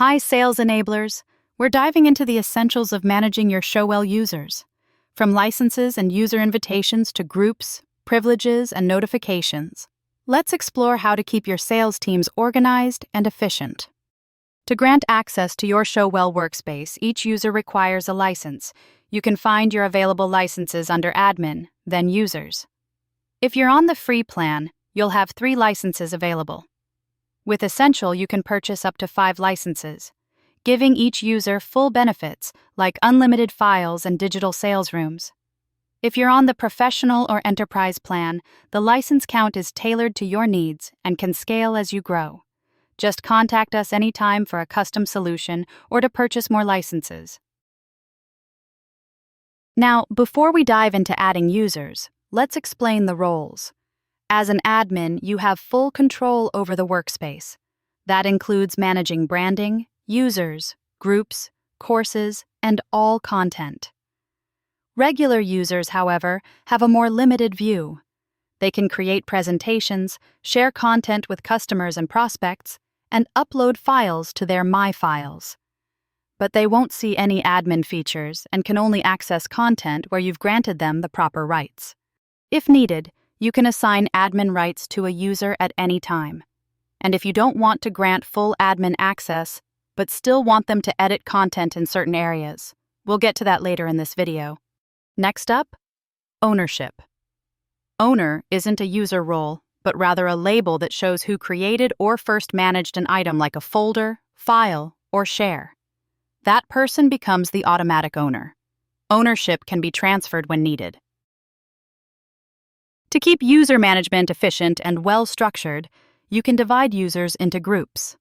Hi, sales enablers! We're diving into the essentials of managing your Showell users. From licenses and user invitations to groups, privileges, and notifications, let's explore how to keep your sales teams organized and efficient. To grant access to your Showell workspace, each user requires a license. You can find your available licenses under Admin, then Users. If you're on the free plan, you'll have 3 licenses available. With Essential, you can purchase up to 5 licenses, giving each user full benefits like unlimited files and digital sales rooms. If you're on the Professional or Enterprise plan, the license count is tailored to your needs and can scale as you grow. Just contact us anytime for a custom solution or to purchase more licenses. Now, before we dive into adding users, let's explain the roles. As an admin, you have full control over the workspace. That includes managing branding, users, groups, courses, and all content. Regular users, however, have a more limited view. They can create presentations, share content with customers and prospects, and upload files to their My Files. But they won't see any admin features and can only access content where you've granted them the proper rights. If needed, you can assign admin rights to a user at any time. And if you don't want to grant full admin access, but still want them to edit content in certain areas, we'll get to that later in this video. Next up, ownership. Owner isn't a user role, but rather a label that shows who created or first managed an item like a folder, file, or share. That person becomes the automatic owner. Ownership can be transferred when needed. To keep user management efficient and well-structured, you can divide users into groups.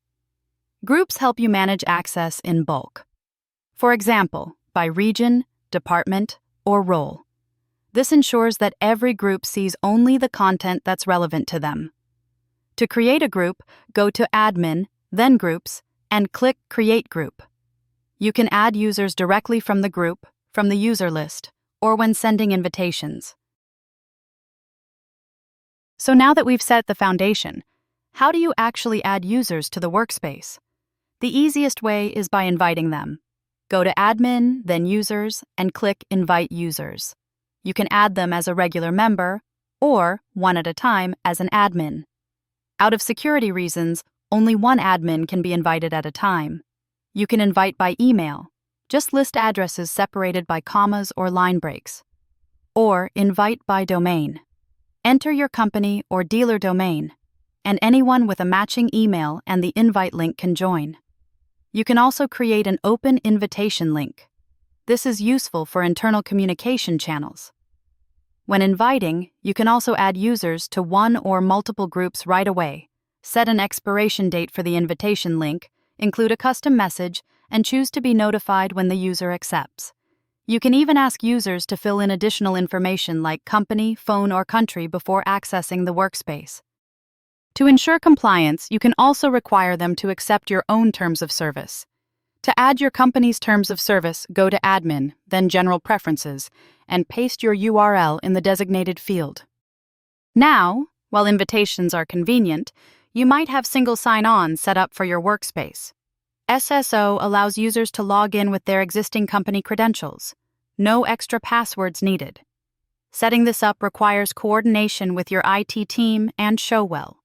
Groups help you manage access in bulk. For example, by region, department, or role. This ensures that every group sees only the content that's relevant to them. To create a group, go to Admin, then Groups, and click Create Group. You can add users directly from the group, from the user list, or when sending invitations. So now that we've set the foundation, how do you actually add users to the workspace? The easiest way is by inviting them. Go to Admin, then Users, and click Invite Users. You can add them as a regular member, or, one at a time, as an admin. Out of security reasons, only one admin can be invited at a time. You can invite by email. Just list addresses separated by commas or line breaks. Or invite by domain. Enter your company or dealer domain, and anyone with a matching email and the invite link can join. You can also create an open invitation link. This is useful for internal communication channels. When inviting, you can also add users to one or multiple groups right away, set an expiration date for the invitation link, include a custom message, and choose to be notified when the user accepts. You can even ask users to fill in additional information like company, phone, or country before accessing the workspace. To ensure compliance, you can also require them to accept your own terms of service. To add your company's terms of service, go to Admin, then General Preferences, and paste your URL in the designated field. Now, while invitations are convenient, you might have single sign-on set up for your workspace. SSO allows users to log in with their existing company credentials. No extra passwords needed. Setting this up requires coordination with your IT team and Showell.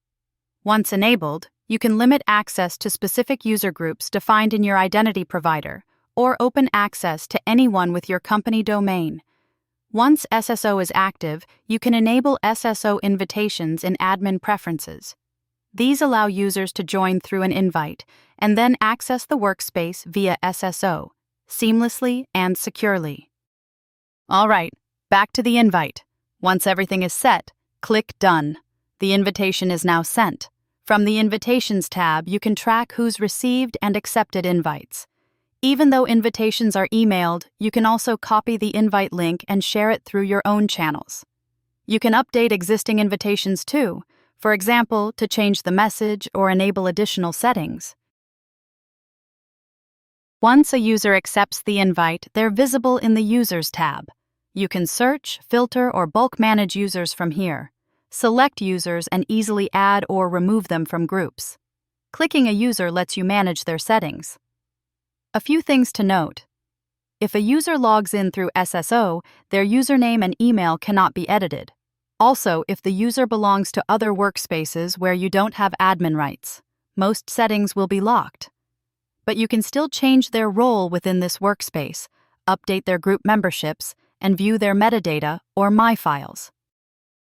Once enabled, you can limit access to specific user groups defined in your identity provider, or open access to anyone with your company domain. Once SSO is active, you can enable SSO invitations in Admin Preferences. These allow users to join through an invite and then access the workspace via SSO, seamlessly and securely. All right, back to the invite. Once everything is set, click Done. The invitation is now sent. From the Invitations tab, you can track who's received and accepted invites. Even though invitations are emailed, you can also copy the invite link and share it through your own channels. You can update existing invitations too, for example, to change the message or enable additional settings. Once a user accepts the invite, they're visible in the Users tab. You can search, filter, or bulk manage users from here. Select users and easily add or remove them from groups. Clicking a user lets you manage their settings. A few things to note. If a user logs in through SSO, their username and email cannot be edited. Also, if the user belongs to other workspaces where you don't have admin rights, most settings will be locked. But you can still change their role within this workspace, update their group memberships, and view their metadata or My Files.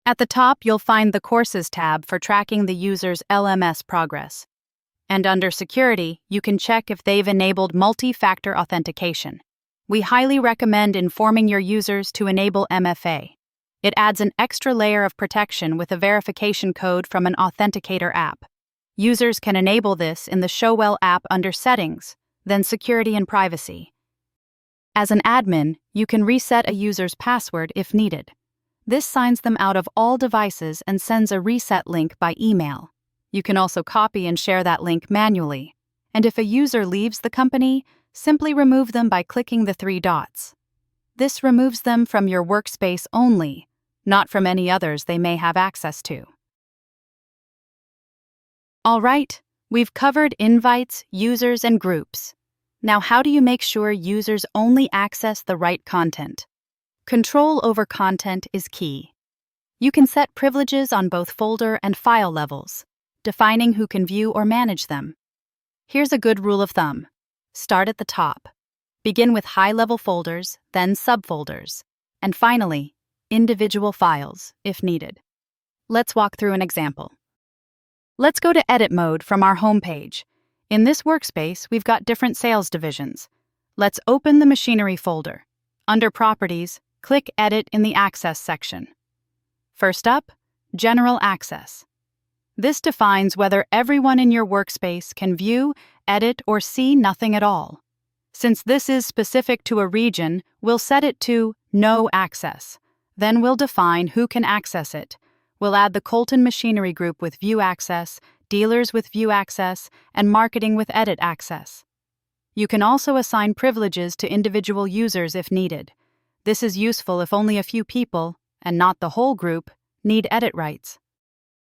At the top, you'll find the Courses tab for tracking the user's LMS progress. And under Security, you can check if they've enabled multi-factor authentication. We highly recommend informing your users to enable MFA. It adds an extra layer of protection with a verification code from an authenticator app. Users can enable this in the Showell app under Settings, then Security and Privacy. As an admin, you can reset a user's password if needed. This signs them out of all devices and sends a reset link by email. You can also copy and share that link manually. And if a user leaves the company, simply remove them by clicking the 3 dots. This removes them from your workspace only, not from any others they may have access to. All right, we've covered invites, users, and groups. Now, how do you make sure users only access the right content? Control over content is key. You can set privileges on both folder and file levels, defining who can view or manage them. Here's a good rule of thumb. Start at the top. Begin with high-level folders, then subfolders, and finally, individual files, if needed. Let's walk through an example. Let's go to Edit mode from our homepage. In this workspace, we've got different sales divisions. Let's open the Machinery folder. Under Properties, click Edit in the Access section. First up, General Access. This defines whether everyone in your workspace can view, edit, or see nothing at all. Since this is specific to a region, we'll set it to No Access. Then we'll define who can access it. We'll add the Colton Machinery Group with View Access, Dealers with View Access, and Marketing with Edit Access. You can also assign privileges to individual users if needed. This is useful if only a few people, and not the whole group, need edit rights.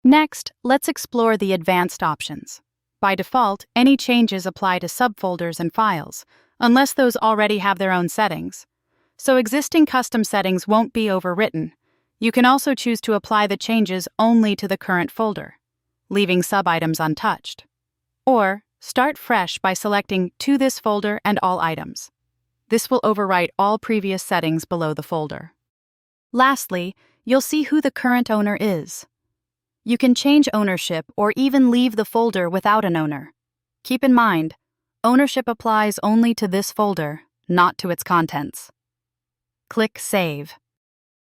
Next, let's explore the advanced options. By default, any changes apply to subfolders and files, unless those already have their own settings. So existing custom settings won't be overwritten. You can also choose to apply the changes only to the current folder, leaving sub-items untouched. Or start fresh by selecting To this folder and all items. This will overwrite all previous settings below the folder. Lastly, you'll see who the current owner is. You can change ownership or even leave the folder without an owner. Keep in mind, ownership applies only to this folder, not to its contents. Click Save.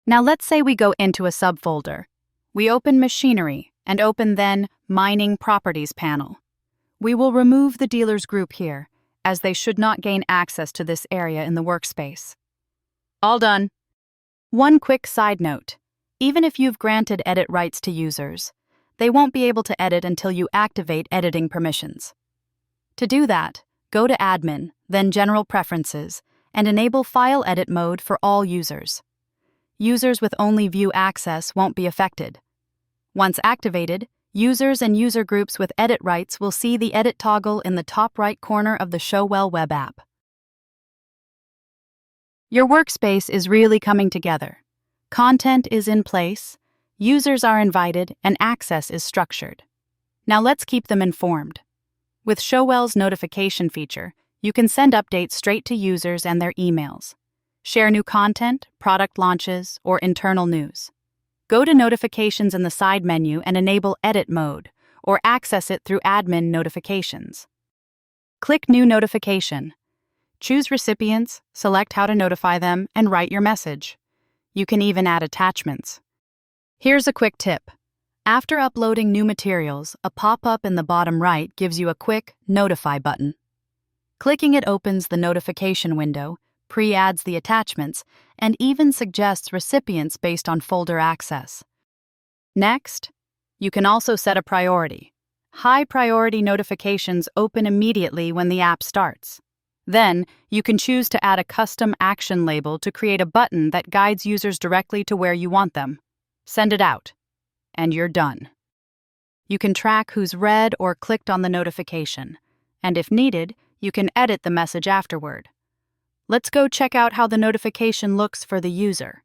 Now let's say we go into a subfolder. We open Machinery and open then Mining Properties panel. We will remove the dealers group here, as they should not gain access to this area in the workspace. All done. One quick side note. Even if you've granted edit rights to users, they won't be able to edit until you activate editing permissions. To do that, go to Admin, then General Preferences, and enable File Edit mode for all users. Users with only View Access won't be affected. Once activated, users and user groups with edit rights will see the edit toggle in the top right corner of the Showell web app. Your workspace is really coming together. Content is in place, users are invited, and access is structured. Now let's keep them informed. With Showell's notification feature, you can send updates straight to users and their emails. Share new content, product launches, or internal news. Go to Notifications in the side menu and enable Edit mode, or access it through Admin Notifications. Click New Notification. Choose Recipients, select how to notify them, and write your message. You can even add attachments. Here's a quick tip. After uploading new materials, a pop-up in the bottom right gives you a quick Notify button. Clicking it opens the notification window, pre-adds the attachments, and even suggests recipients based on folder access. Next, you can also set a priority. High-priority notifications open immediately when the app starts. Then, you can choose to add a custom action label to create a button that guides users directly to where you want them. Send it out, and you're done. You can track who's read or clicked on the notification, and if needed, You can edit the message afterward. Let's go check out how the notification looks for the user.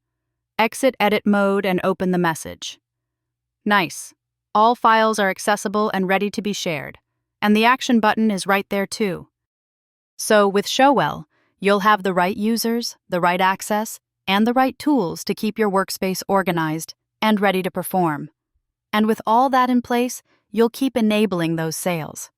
Exit edit mode and open the message. Nice. All files are accessible and ready to be shared, and the action button is right there too. So with Showell, you'll have the right users, the right access, and the right tools to keep your workspace organized and ready to perform. And with all that in place, you'll keep enabling those sales.